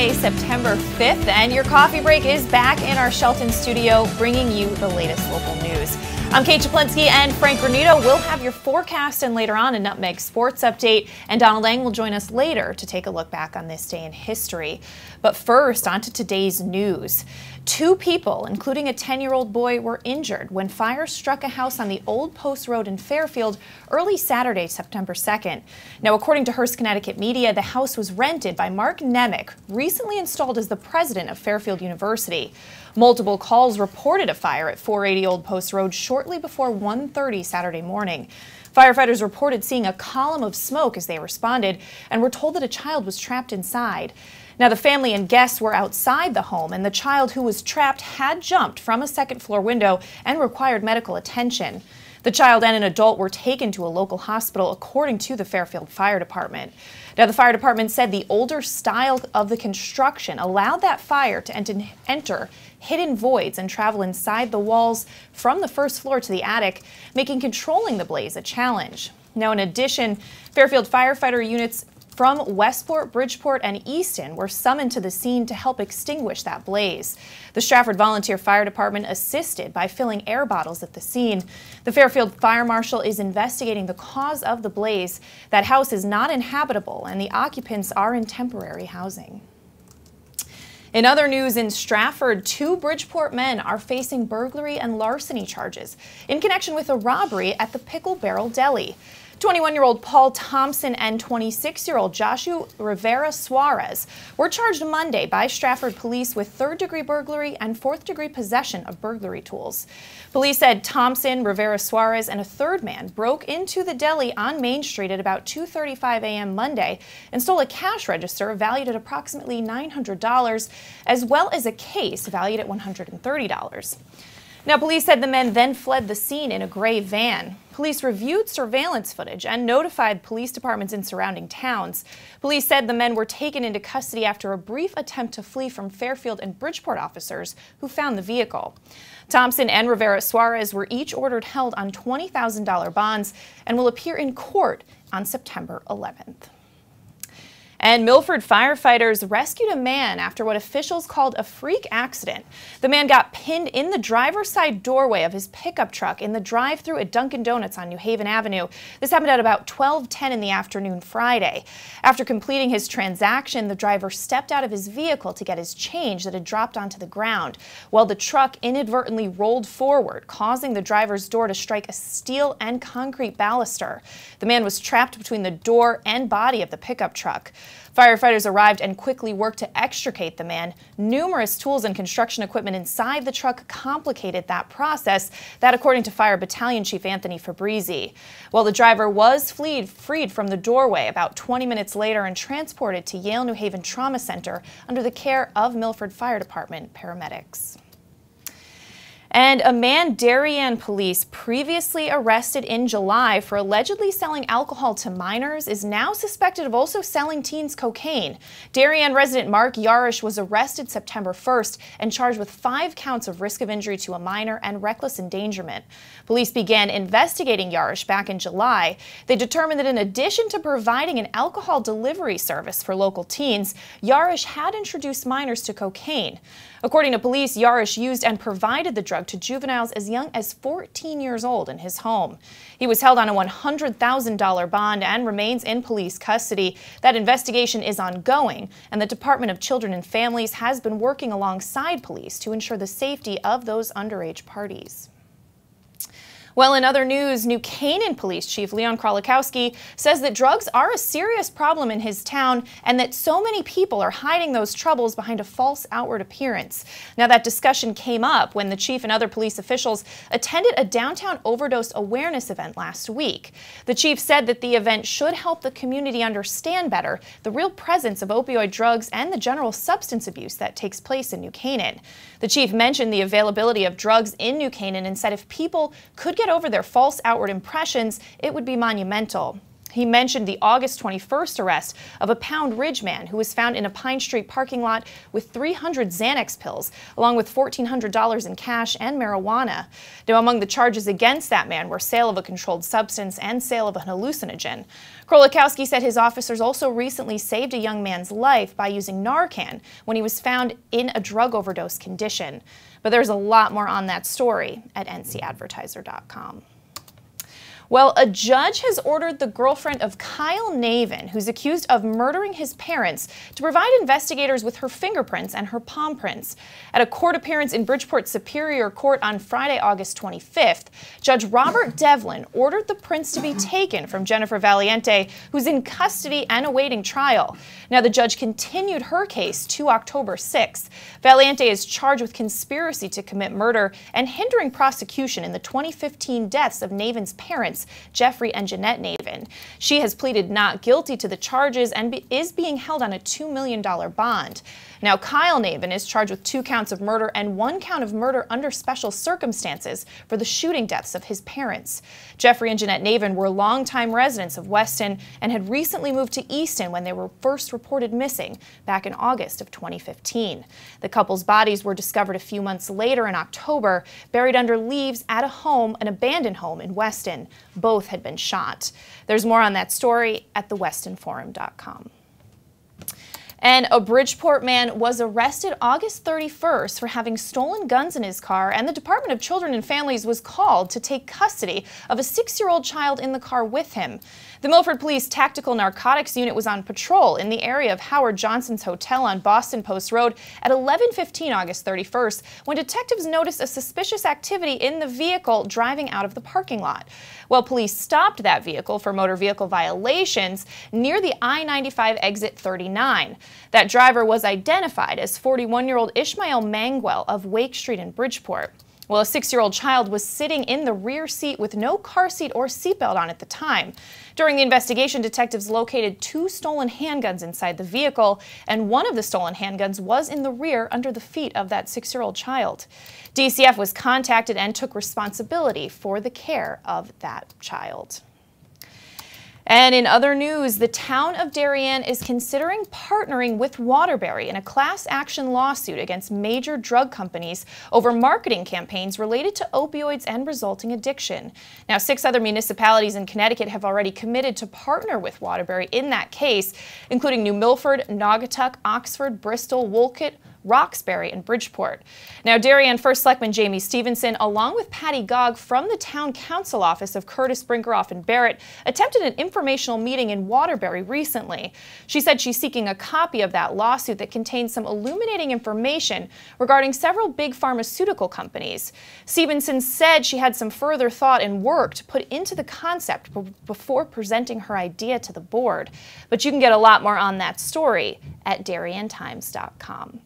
Thursday, September 5th, and your coffee break is back in our Shelton studio, bringing you the latest local news. I'm Kate Czaplinski, and Frank Granito will have your forecast and later on a Nutmeg sports update, and Donald Lang will join us later to take a look back on this day in history. But first, on to today's news. 2 people, including a 10-year-old boy, were injured when fire struck a house on the Old Post Road in Fairfield early Saturday, September 2nd. Now, according to Hearst, Connecticut media, the house was rented by Mark Nutmeg, recently installed as the president of Fairfield University. Multiple calls reported a fire at 480 Old Post Road shortly before 1:30 Saturday morning. Firefighters reported seeing a column of smoke as they responded and were told that a child was trapped inside. Now, the family and guests were outside the home, and the child who was trapped had jumped from a second-floor window and required medical attention. The child and an adult were taken to a local hospital, according to the Fairfield Fire Department. Now, the fire department said the older style of the construction allowed that fire to enter hidden voids and travel inside the walls from the first floor to the attic, making controlling the blaze a challenge. Now, in addition, Fairfield firefighter units from Westport, Bridgeport, and Easton were summoned to the scene to help extinguish that blaze. The Stratford Volunteer Fire Department assisted by filling air bottles at the scene. The Fairfield Fire Marshal is investigating the cause of the blaze. That house is not inhabitable, and the occupants are in temporary housing. In other news, in Stratford, 2 Bridgeport men are facing burglary and larceny charges in connection with a robbery at the Pickle Barrel Deli. 21-year-old Paul Thompson and 26-year-old Joshua Rivera Suarez were charged Monday by Stratford police with 3rd-degree burglary and 4th-degree possession of burglary tools. Police said Thompson, Rivera Suarez, and a 3rd man broke into the deli on Main Street at about 2:35 a.m. Monday and stole a cash register valued at approximately $900, as well as a case valued at $130. Now, police said the men then fled the scene in a gray van. Police reviewed surveillance footage and notified police departments in surrounding towns. Police said the men were taken into custody after a brief attempt to flee from Fairfield and Bridgeport officers who found the vehicle. Thompson and Rivera Suarez were each ordered held on $20,000 bonds and will appear in court on September 11th. And Milford firefighters rescued a man after what officials called a freak accident. The man got pinned in the driver's side doorway of his pickup truck in the drive-thru at Dunkin' Donuts on New Haven Avenue. This happened at about 12:10 in the afternoon Friday. After completing his transaction, the driver stepped out of his vehicle to get his change that had dropped onto the ground, while the truck inadvertently rolled forward, causing the driver's door to strike a steel and concrete baluster. The man was trapped between the door and body of the pickup truck. Firefighters arrived and quickly worked to extricate the man. Numerous tools and construction equipment inside the truck complicated that process, that according to Fire Battalion Chief Anthony Fabrizi. Well, the driver was freed from the doorway about 20 minutes later and transported to Yale New Haven Trauma Center under the care of Milford Fire Department paramedics. And a man Darien police previously arrested in July for allegedly selling alcohol to minors is now suspected of also selling teens cocaine. Darien resident Mark Yarish was arrested September 1st and charged with 5 counts of risk of injury to a minor and reckless endangerment. Police began investigating Yarish back in July. They determined that in addition to providing an alcohol delivery service for local teens, Yarish had introduced minors to cocaine. According to police, Yarish used and provided the drug to juveniles as young as 14 years old in his home. He was held on a $100,000 bond and remains in police custody. That investigation is ongoing, and the Department of Children and Families has been working alongside police to ensure the safety of those underage parties. Well, in other news, New Canaan Police Chief Leon Krolikowski says that drugs are a serious problem in his town and that so many people are hiding those troubles behind a false outward appearance. Now, that discussion came up when the chief and other police officials attended a downtown overdose awareness event last week. The chief said that the event should help the community understand better the real presence of opioid drugs and the general substance abuse that takes place in New Canaan. The chief mentioned the availability of drugs in New Canaan and said if people could get over their false outward impressions, it would be monumental. He mentioned the August 21st arrest of a Pound Ridge man who was found in a Pine Street parking lot with 300 Xanax pills, along with $1,400 in cash and marijuana. Now, among the charges against that man were sale of a controlled substance and sale of a hallucinogen. Krolikowski said his officers also recently saved a young man's life by using Narcan when he was found in a drug overdose condition. But there's a lot more on that story at ncadvertiser.com. Well, a judge has ordered the girlfriend of Kyle Navin, who's accused of murdering his parents, to provide investigators with her fingerprints and her palm prints. At a court appearance in Bridgeport Superior Court on Friday, August 25th, Judge Robert Devlin ordered the prints to be taken from Jennifer Valiente, who's in custody and awaiting trial. Now, the judge continued her case to October 6th. Valiente is charged with conspiracy to commit murder and hindering prosecution in the 2015 deaths of Navin's parents, Jeffrey and Jeanette Navin. She has pleaded not guilty to the charges and is being held on a $2 million bond. Now, Kyle Navin is charged with 2 counts of murder and 1 count of murder under special circumstances for the shooting deaths of his parents. Jeffrey and Jeanette Navin were longtime residents of Weston and had recently moved to Easton when they were first reported missing back in August of 2015. The couple's bodies were discovered a few months later in October, buried under leaves at a home, an abandoned home in Weston. Both had been shot. There's more on that story at thewestonforum.com. And a Bridgeport man was arrested August 31st for having stolen guns in his car, and the Department of Children and Families was called to take custody of a 6-year-old child in the car with him. The Milford Police Tactical Narcotics Unit was on patrol in the area of Howard Johnson's Hotel on Boston Post Road at 11:15 August 31st when detectives noticed a suspicious activity in the vehicle driving out of the parking lot. Well, police stopped that vehicle for motor vehicle violations near the I-95 exit 39. That driver was identified as 41-year-old Ishmael Manguel of Wake Street in Bridgeport. Well, a 6-year-old child was sitting in the rear seat with no car seat or seatbelt on at the time. During the investigation, detectives located 2 stolen handguns inside the vehicle, and one of the stolen handguns was in the rear under the feet of that 6-year-old child. DCF was contacted and took responsibility for the care of that child. And in other news, the town of Darien is considering partnering with Waterbury in a class action lawsuit against major drug companies over marketing campaigns related to opioids and resulting addiction. Now, 6 other municipalities in Connecticut have already committed to partner with Waterbury in that case, including New Milford, Naugatuck, Oxford, Bristol, Wolcott, Roxbury, and Bridgeport. Now, Darien First Selectman Jamie Stevenson, along with Patty Gogg from the Town Council office of Curtis, Brinkerhoff, and Barrett, attempted an informational meeting in Waterbury recently. She said she's seeking a copy of that lawsuit that contains some illuminating information regarding several big pharmaceutical companies. Stevenson said she had some further thought and work to put into the concept before presenting her idea to the board. But you can get a lot more on that story at DarienTimes.com.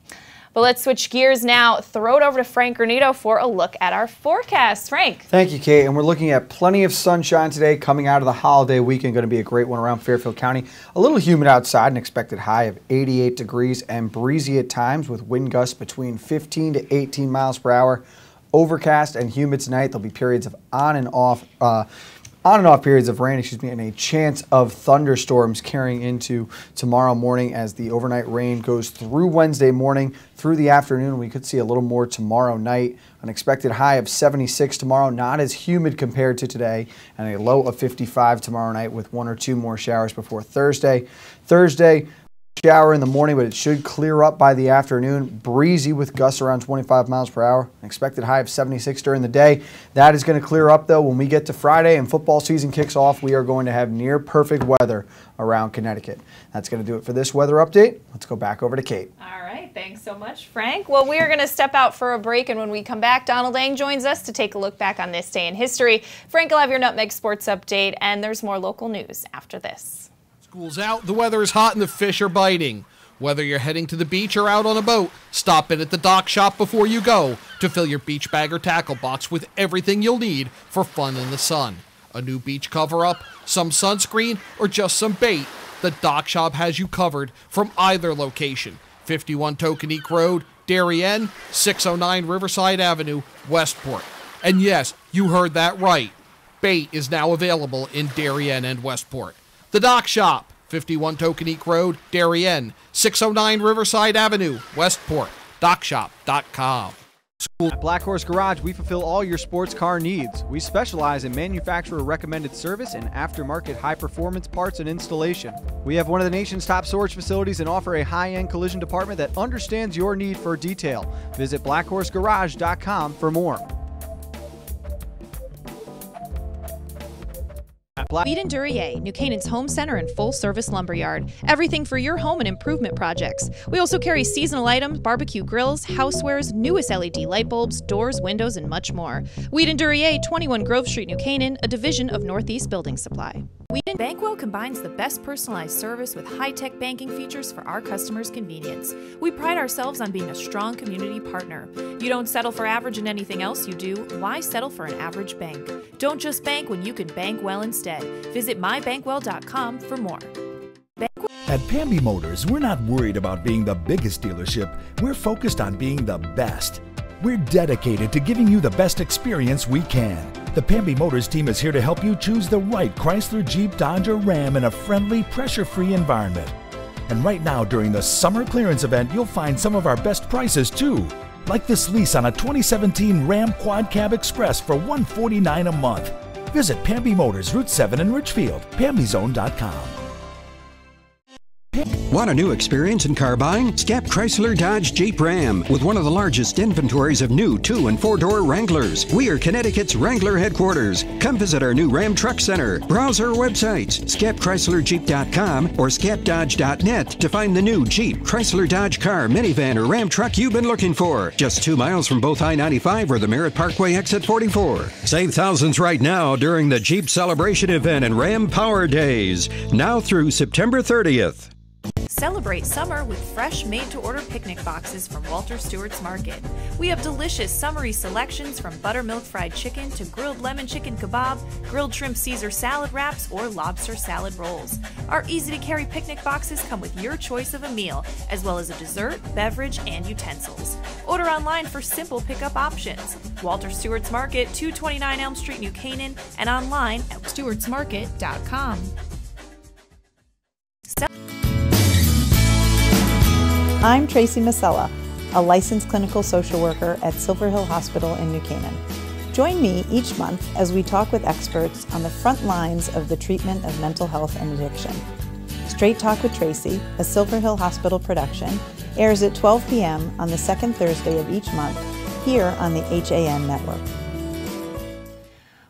But let's switch gears now, throw it over to Frank Granito for a look at our forecast. Frank. Thank you, Kate. And we're looking at plenty of sunshine today coming out of the holiday weekend. Going to be a great one around Fairfield County. A little humid outside, an expected high of 88 degrees and breezy at times with wind gusts between 15 to 18 miles per hour. Overcast and humid tonight. There'll be periods of on and off periods of rain, and a chance of thunderstorms carrying into tomorrow morning as the overnight rain goes through Wednesday morning through the afternoon. We could see a little more tomorrow night. An expected high of 76 tomorrow, not as humid compared to today, and a low of 55 tomorrow night with 1 or 2 more showers before Thursday. Shower in the morning, but it should clear up by the afternoon. Breezy with gusts around 25 miles per hour. An expected high of 76 during the day. That is going to clear up, though. When we get to Friday and football season kicks off, we are going to have near perfect weather around Connecticut. That's going to do it for this weather update. Let's go back over to Kate. All right. Thanks so much, Frank. Well, we are going to step out for a break, and when we come back, Donald Ang joins us to take a look back on this day in history. Frank will have your Nutmeg Sports update, and there's more local news after this. School's out, the weather is hot, and the fish are biting. Whether you're heading to the beach or out on a boat, stop in at the dock shop before you go to fill your beach bag or tackle box with everything you'll need for fun in the sun. A new beach cover-up, some sunscreen, or just some bait, the dock shop has you covered from either location. 51 Tokenique Road, Darien, 609 Riverside Avenue, Westport. And yes, you heard that right. Bait is now available in Darien and Westport. The Dock Shop, 51 Tokenique Road, Darien, 609 Riverside Avenue, Westport, dockshop.com. At Black Horse Garage, we fulfill all your sports car needs. We specialize in manufacturer-recommended service and aftermarket high-performance parts and installation. We have one of the nation's top storage facilities and offer a high-end collision department that understands your need for detail. Visit blackhorsegarage.com for more. Weed and Duryea, New Canaan's home center and full-service lumberyard. Everything for your home and improvement projects. We also carry seasonal items, barbecue grills, housewares, newest LED light bulbs, doors, windows, and much more. Weed and Duryea, 21 Grove Street, New Canaan, a division of Northeast Building Supply. Bankwell combines the best personalized service with high-tech banking features for our customers' convenience. We pride ourselves on being a strong community partner. You don't settle for average in anything else you do. Why settle for an average bank? Don't just bank when you can bank well instead. Visit mybankwell.com for more. At Pamby Motors, we're not worried about being the biggest dealership. We're focused on being the best. We're dedicated to giving you the best experience we can. The Pamby Motors team is here to help you choose the right Chrysler, Jeep, Dodge, or Ram in a friendly, pressure-free environment. And right now, during the summer clearance event, you'll find some of our best prices too. Like this lease on a 2017 Ram Quad Cab Express for $149 a month. Visit Pamby Motors, Route 7 in Richfield, PambyZone.com. Want a new experience in car buying? Scap Chrysler Dodge Jeep Ram with one of the largest inventories of new 2- and 4-door Wranglers. We are Connecticut's Wrangler headquarters. Come visit our new Ram Truck Center. Browse our websites, scapchryslerjeep.com or scapdodge.net to find the new Jeep, Chrysler Dodge car, minivan, or Ram truck you've been looking for. Just 2 miles from both I-95 or the Merritt Parkway exit 44. Save thousands right now during the Jeep Celebration event and Ram Power Days. Now through September 30th. Celebrate summer with fresh made-to-order picnic boxes from Walter Stewart's Market. We have delicious summery selections from buttermilk fried chicken to grilled lemon chicken kebab, grilled shrimp Caesar salad wraps, or lobster salad rolls. Our easy-to-carry picnic boxes come with your choice of a meal, as well as a dessert, beverage, and utensils. Order online for simple pickup options. Walter Stewart's Market, 229 Elm Street, New Canaan, and online at stewartsmarket.com. I'm Tracy Masella, a licensed clinical social worker at Silver Hill Hospital in New Canaan. Join me each month as we talk with experts on the front lines of the treatment of mental health and addiction. Straight Talk with Tracy, a Silver Hill Hospital production, airs at 12 p.m. on the second Thursday of each month here on the HAN network.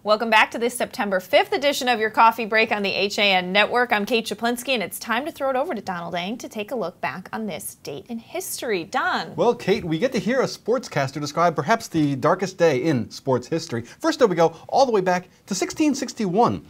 Welcome back to this September 5th edition of your Coffee Break on the HAN Network. I'm Kate Czaplinski, and it's time to throw it over to Donald Eng to take a look back on this date in history. Don. Well, Kate, we get to hear a sportscaster describe perhaps the darkest day in sports history. First up, we go all the way back to 1661.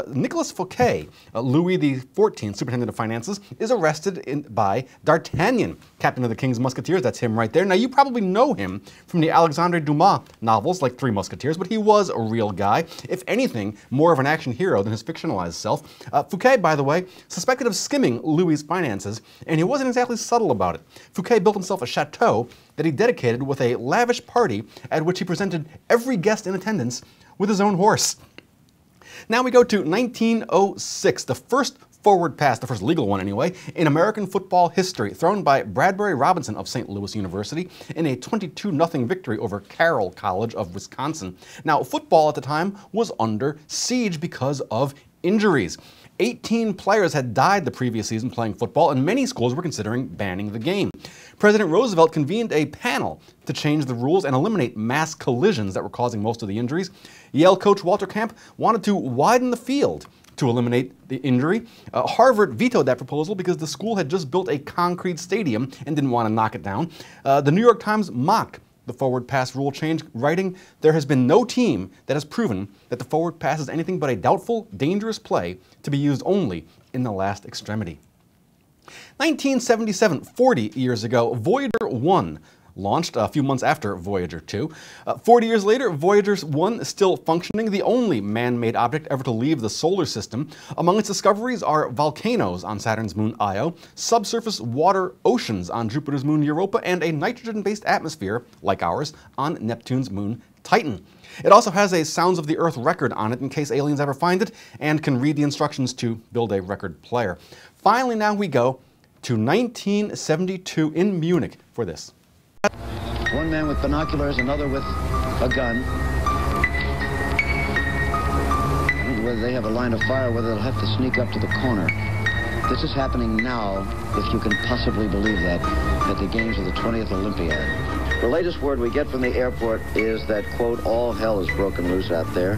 Nicolas Fouquet, Louis XIV, Superintendent of Finances, is arrested by D'Artagnan, Captain of the King's Musketeers. That's him right there. Now, you probably know him from the Alexandre Dumas novels like Three Musketeers, but he was a real guy. If anything, more of an action hero than his fictionalized self. Fouquet, by the way, suspected of skimming Louis's finances, and he wasn't exactly subtle about it. Fouquet built himself a chateau that he dedicated with a lavish party at which he presented every guest in attendance with his own horse. Now we go to 1906, the first forward pass, the first legal one anyway, in American football history, thrown by Bradbury Robinson of St. Louis University in a 22-0 victory over Carroll College of Wisconsin. Now, football at the time was under siege because of injuries. 18 players had died the previous season playing football, and many schools were considering banning the game. President Roosevelt convened a panel to change the rules and eliminate mass collisions that were causing most of the injuries. Yale coach Walter Camp wanted to widen the field to eliminate the injury. Harvard vetoed that proposal because the school had just built a concrete stadium and didn't want to knock it down. The New York Times mocked the forward pass rule change, writing, "There has been no team that has proven that the forward pass is anything but a doubtful, dangerous play to be used only in the last extremity." 1977, 40 years ago, Voyager 1 launched a few months after Voyager 2. 40 years later, Voyager 1 is still functioning, the only man-made object ever to leave the solar system. Among its discoveries are volcanoes on Saturn's moon Io, subsurface water oceans on Jupiter's moon Europa, and a nitrogen-based atmosphere, like ours, on Neptune's moon Titan. It also has a Sounds of the Earth record on it in case aliens ever find it, and can read the instructions to build a record player. Finally, now we go to 1972 in Munich for this. One man with binoculars, another with a gun. I wonder whether they have a line of fire, whether they'll have to sneak up to the corner. This is happening now, if you can possibly believe that, at the games of the 20th Olympiad. The latest word we get from the airport is that, quote, all hell is broken loose out there,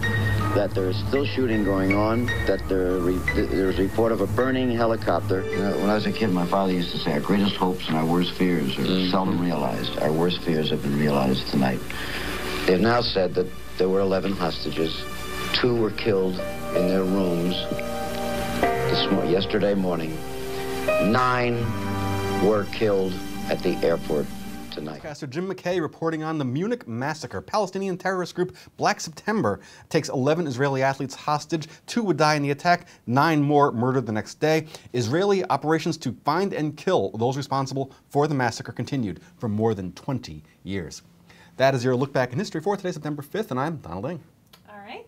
that there is still shooting going on, that there's a report of a burning helicopter. You know, when I was a kid, my father used to say, our greatest hopes and our worst fears are seldom realized. Our worst fears have been realized tonight. They've now said that there were 11 hostages. 2 were killed in their rooms yesterday morning. 9 were killed at the airport tonight. Pastor Jim McKay reporting on the Munich massacre. Palestinian terrorist group Black September takes 11 Israeli athletes hostage. 2 would die in the attack, 9 more murdered the next day. Israeli operations to find and kill those responsible for the massacre continued for more than 20 years. That is your look back in history for today, September 5th, and I'm Donald Ing.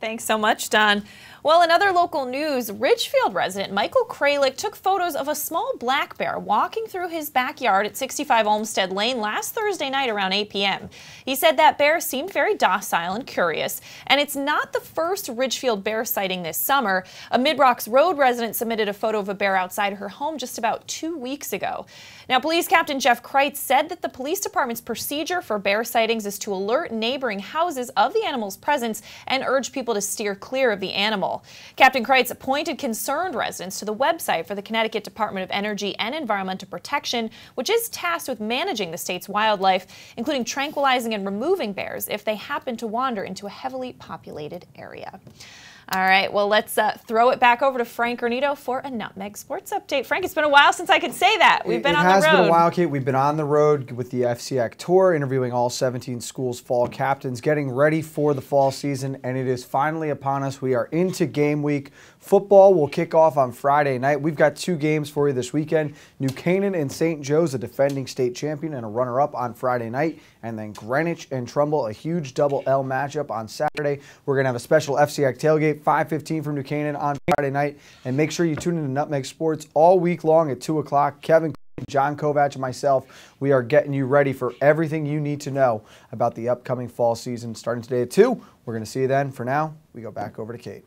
Thanks so much, Don. Well, in other local news, Ridgefield resident Michael Kralik took photos of a small black bear walking through his backyard at 65 Olmsted Lane last Thursday night around 8 p.m. He said that bear seemed very docile and curious, and it's not the first Ridgefield bear sighting this summer. A Mid-Rocks Road resident submitted a photo of a bear outside her home just about 2 weeks ago. Now, Police Captain Jeff Kreitz said that the police department's procedure for bear sightings is to alert neighboring houses of the animal's presence and urge people to steer clear of the animal. Captain Kreitz pointed concerned residents to the website for the Connecticut Department of Energy and Environmental Protection, which is tasked with managing the state's wildlife, including tranquilizing and removing bears if they happen to wander into a heavily populated area. All right, well, let's throw it back over to Frank Granito for a Nutmeg Sports Update. Frank, it's been a while since I could say that. We've been on the road. It has been a while, Kate. We've been on the road with the FCAC Tour, interviewing all 17 schools' fall captains, getting ready for the fall season, and it is finally upon us. We are into game week. Football will kick off on Friday night. We've got 2 games for you this weekend. New Canaan and St. Joe's, a defending state champion and a runner-up on Friday night, and then Greenwich and Trumbull, a huge double L matchup on Saturday. We're going to have a special FCAC tailgate, 5:15 from New Canaan on Friday night, and make sure you tune in to Nutmeg Sports all week long at 2 o'clock. Kevin, John Kovac, and myself, we are getting you ready for everything you need to know about the upcoming fall season starting today at 2. We're going to see you then. For now, we go back over to Kate.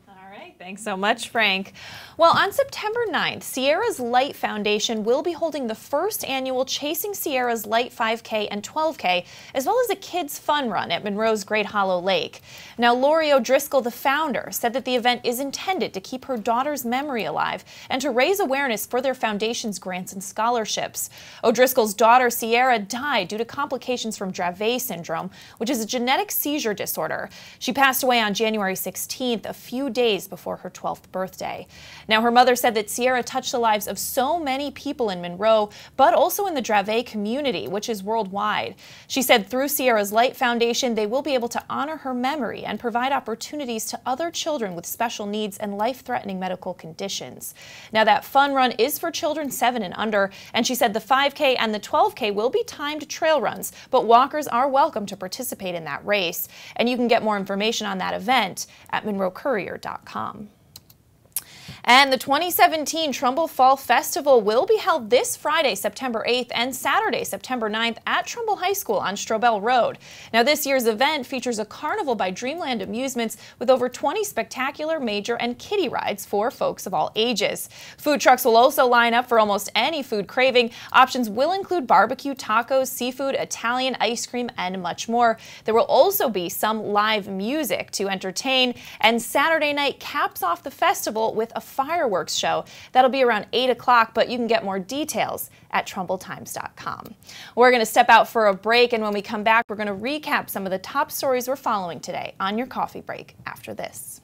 Thanks so much, Frank. Well, on September 9th, Sierra's Light Foundation will be holding the first annual Chasing Sierra's Light 5K and 12K, as well as a kids' fun run at Monroe's Great Hollow Lake. Now, Lori O'Driscoll, the founder, said that the event is intended to keep her daughter's memory alive and to raise awareness for their foundation's grants and scholarships. O'Driscoll's daughter, Sierra, died due to complications from Dravet syndrome, which is a genetic seizure disorder. She passed away on January 16th, a few days before her 12th birthday. Now, her mother said that Sierra touched the lives of so many people in Monroe, but also in the Dravet community, which is worldwide. She said through Sierra's Light Foundation, they will be able to honor her memory and provide opportunities to other children with special needs and life-threatening medical conditions. Now, that fun run is for children 7 and under, and she said the 5K and the 12K will be timed trail runs, but walkers are welcome to participate in that race. And you can get more information on that event at monroecourier.com. And the 2017 Trumbull Fall Festival will be held this Friday, September 8th and Saturday, September 9th at Trumbull High School on Strobel Road. Now, this year's event features a carnival by Dreamland Amusements with over 20 spectacular, major, and kiddie rides for folks of all ages. Food trucks will also line up for almost any food craving. Options will include barbecue, tacos, seafood, Italian, ice cream, and much more. There will also be some live music to entertain, and Saturday night caps off the festival with a fireworks show. That'll be around 8 o'clock, but you can get more details at TrumbullTimes.com. We're going to step out for a break, and when we come back, we're going to recap some of the top stories we're following today on your coffee break after this.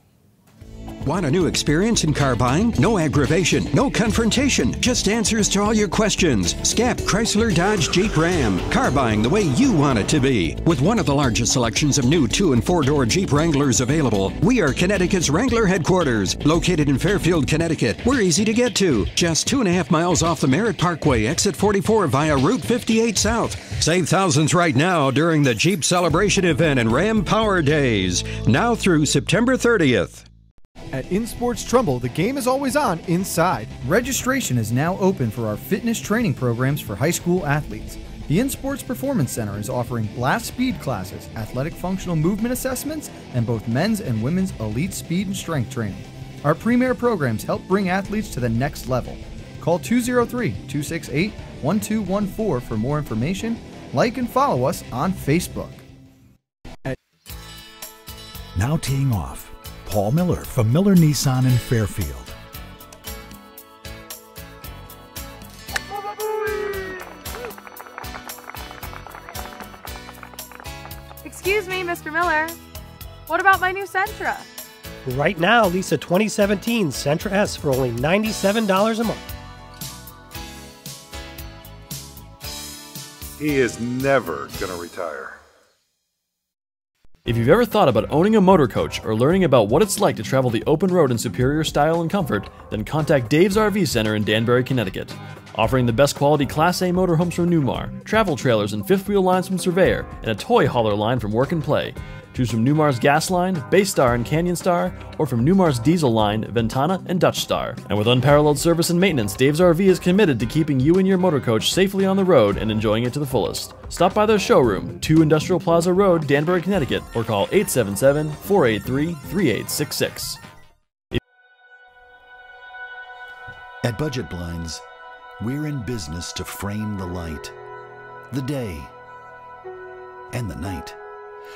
Want a new experience in car buying? No aggravation, no confrontation, just answers to all your questions. Scap Chrysler Dodge Jeep Ram. Car buying the way you want it to be. With one of the largest selections of new 2- and 4-door Jeep Wranglers available, we are Connecticut's Wrangler headquarters. Located in Fairfield, Connecticut, we're easy to get to. Just 2.5 miles off the Merritt Parkway, exit 44 via Route 58 South. Save thousands right now during the Jeep Celebration event and Ram Power Days. Now through September 30th. At InSports Trumbull, the game is always on inside. Registration is now open for our fitness training programs for high school athletes. The InSports Performance Center is offering blast speed classes, athletic functional movement assessments, and both men's and women's elite speed and strength training. Our premier programs help bring athletes to the next level. Call 203-268-1214 for more information. Like and follow us on Facebook. Now teeing off, Paul Miller from Miller Nissan in Fairfield. Excuse me, Mr. Miller. What about my new Sentra? Right now, lease a 2017 Sentra S for only $97 a month. He is never going to retire. If you've ever thought about owning a motor coach or learning about what it's like to travel the open road in superior style and comfort, then contact Dave's RV Center in Danbury, Connecticut. Offering the best quality Class A motorhomes from Newmar, travel trailers and fifth wheel lines from Surveyor, and a toy hauler line from Work and Play. Choose from Newmar's Gas Line, Bay Star and Canyon Star, or from Newmar's Diesel Line, Ventana and Dutch Star. And with unparalleled service and maintenance, Dave's RV is committed to keeping you and your motor coach safely on the road and enjoying it to the fullest. Stop by their showroom, 2 Industrial Plaza Road, Danbury, Connecticut, or call 877-483-3866. At Budget Blinds, we're in business to frame the light, the day, and the night.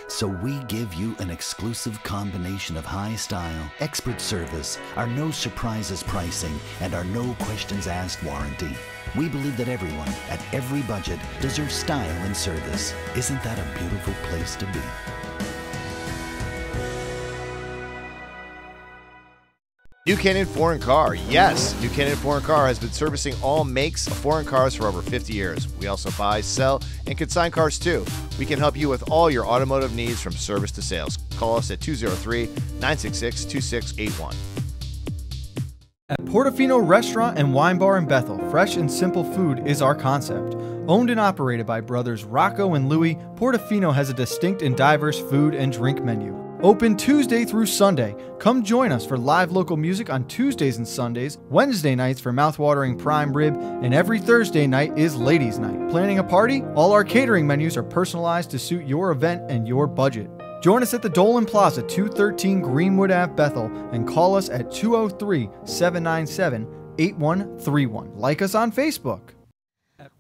So we give you an exclusive combination of high style, expert service, our no surprises pricing, and our no questions asked warranty. We believe that everyone, at every budget, deserves style and service. Isn't that a beautiful place to be? New Canaan Foreign Car. Yes, New Canaan Foreign Car has been servicing all makes of foreign cars for over 50 years. We also buy, sell, and consign cars too. We can help you with all your automotive needs from service to sales. Call us at 203-966-2681. At Portofino Restaurant and Wine Bar in Bethel, fresh and simple food is our concept. Owned and operated by brothers Rocco and Louie, Portofino has a distinct and diverse food and drink menu. Open Tuesday through Sunday. Come join us for live local music on Tuesdays and Sundays, Wednesday nights for mouthwatering prime rib, and every Thursday night is ladies' night. Planning a party? All our catering menus are personalized to suit your event and your budget. Join us at the Dolan Plaza, 213 Greenwood Ave, Bethel, and call us at 203-797-8131. Like us on Facebook.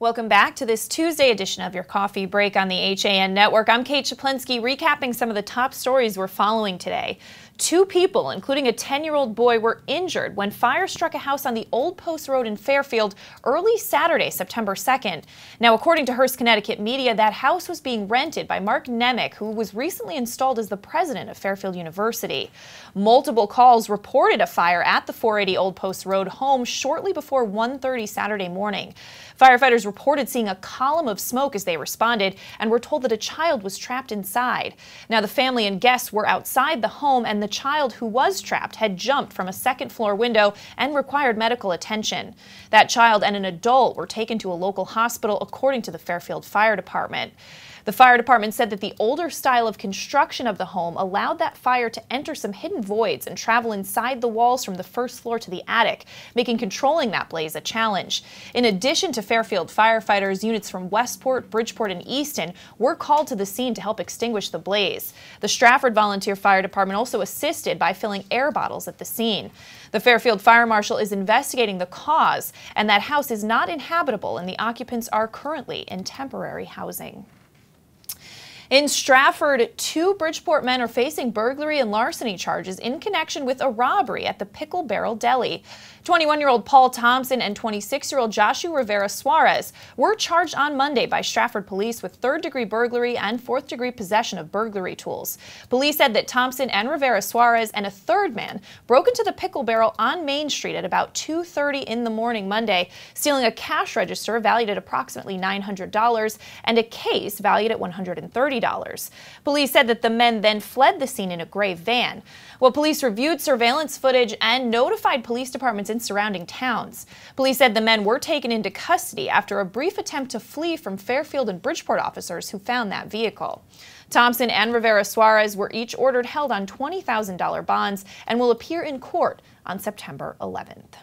Welcome back to this Tuesday edition of your Coffee Break on the HAN Network. I'm Kate Czaplinski, recapping some of the top stories we're following today. 2 people, including a 10-year-old boy, were injured when fire struck a house on the Old Post Road in Fairfield early Saturday, September 2nd. Now, according to Hearst, Connecticut media, that house was being rented by Mark Nutmeg, who was recently installed as the president of Fairfield University. Multiple calls reported a fire at the 480 Old Post Road home shortly before 1:30 Saturday morning. Firefighters reported seeing a column of smoke as they responded and were told that a child was trapped inside. Now, the family and guests were outside the home, and the child who was trapped had jumped from a second-floor window and required medical attention. That child and an adult were taken to a local hospital, according to the Fairfield Fire Department. The fire department said that the older style of construction of the home allowed that fire to enter some hidden voids and travel inside the walls from the first floor to the attic, making controlling that blaze a challenge. In addition to Fairfield firefighters, units from Westport, Bridgeport, and Easton were called to the scene to help extinguish the blaze. The Stratford Volunteer Fire Department also assisted by filling air bottles at the scene. The Fairfield Fire Marshal is investigating the cause, and that house is not inhabitable, and the occupants are currently in temporary housing. In Stratford, 2 Bridgeport men are facing burglary and larceny charges in connection with a robbery at the Pickle Barrel Deli. 21-year-old Paul Thompson and 26-year-old Joshua Rivera Suarez were charged on Monday by Stratford police with 3rd-degree burglary and 4th-degree possession of burglary tools. Police said that Thompson and Rivera Suarez and a 3rd man broke into the Pickle Barrel on Main Street at about 2:30 in the morning Monday, stealing a cash register valued at approximately $900 and a case valued at $130. Police said that the men then fled the scene in a gray van. Well, police reviewed surveillance footage and notified police departments in surrounding towns. Police said the men were taken into custody after a brief attempt to flee from Fairfield and Bridgeport officers who found that vehicle. Thompson and Rivera Suarez were each ordered held on $20,000 bonds and will appear in court on September 11th.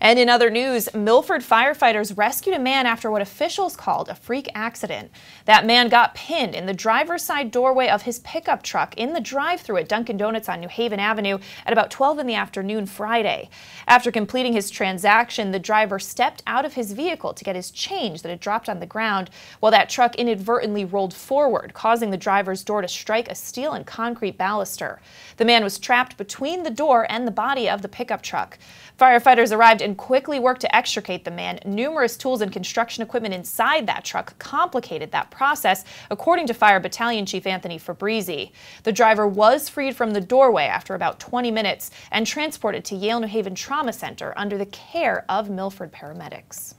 And in other news, Milford firefighters rescued a man after what officials called a freak accident. That man got pinned in the driver's side doorway of his pickup truck in the drive-thru at Dunkin' Donuts on New Haven Avenue at about 12 in the afternoon Friday. After completing his transaction, the driver stepped out of his vehicle to get his change that had dropped on the ground, while that truck inadvertently rolled forward, causing the driver's door to strike a steel and concrete baluster. The man was trapped between the door and the body of the pickup truck. Firefighters arrived and quickly worked to extricate the man. Numerous tools and construction equipment inside that truck complicated that process, according to Fire Battalion Chief Anthony Fabrizi. The driver was freed from the doorway after about 20 minutes and transported to Yale New Haven Trauma Center under the care of Milford paramedics.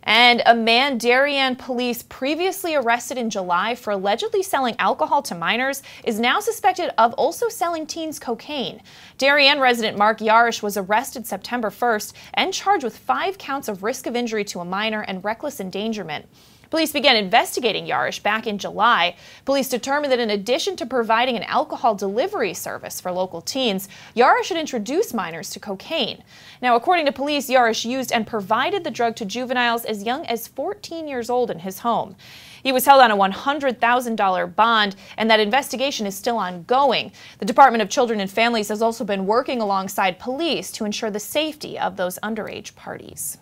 And a man Darien police previously arrested in July for allegedly selling alcohol to minors is now suspected of also selling teens cocaine. Darien resident Mark Yarish was arrested September 1st and charged with 5 counts of risk of injury to a minor and reckless endangerment. Police began investigating Yarish back in July. Police determined that in addition to providing an alcohol delivery service for local teens, Yarish had introduced minors to cocaine. Now, according to police, Yarish used and provided the drug to juveniles as young as 14 years old in his home. He was held on a $100,000 bond, and that investigation is still ongoing. The Department of Children and Families has also been working alongside police to ensure the safety of those underage parties.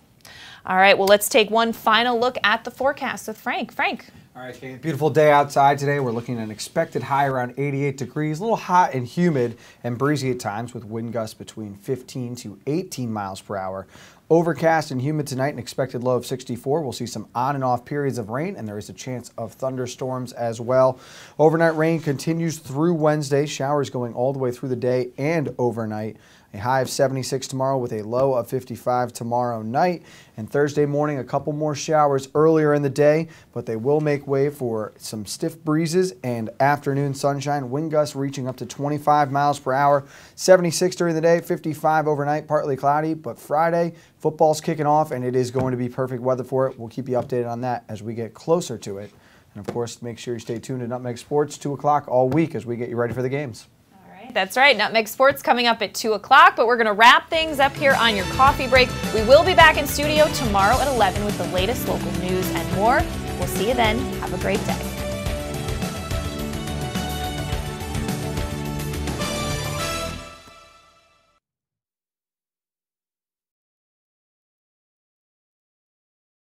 All right, well, let's take one final look at the forecast with Frank. Frank. All right, Kate, beautiful day outside today. We're looking at an expected high around 88 degrees, a little hot and humid and breezy at times with wind gusts between 15 to 18 miles per hour. Overcast and humid tonight, an expected low of 64. We'll see some on and off periods of rain, and there is a chance of thunderstorms as well. Overnight rain continues through Wednesday, showers going all the way through the day and overnight. A high of 76 tomorrow with a low of 55 tomorrow night. And Thursday morning, a couple more showers earlier in the day, but they will make way for some stiff breezes and afternoon sunshine. Wind gusts reaching up to 25 miles per hour. 76 during the day, 55 overnight, partly cloudy. But Friday, football's kicking off, and it is going to be perfect weather for it. We'll keep you updated on that as we get closer to it. And, of course, make sure you stay tuned to Nutmeg Sports, 2 o'clock all week as we get you ready for the games. That's right. Nutmeg Sports coming up at 2 o'clock, but we're going to wrap things up here on your coffee break. We will be back in studio tomorrow at 11 with the latest local news and more. We'll see you then. Have a great day.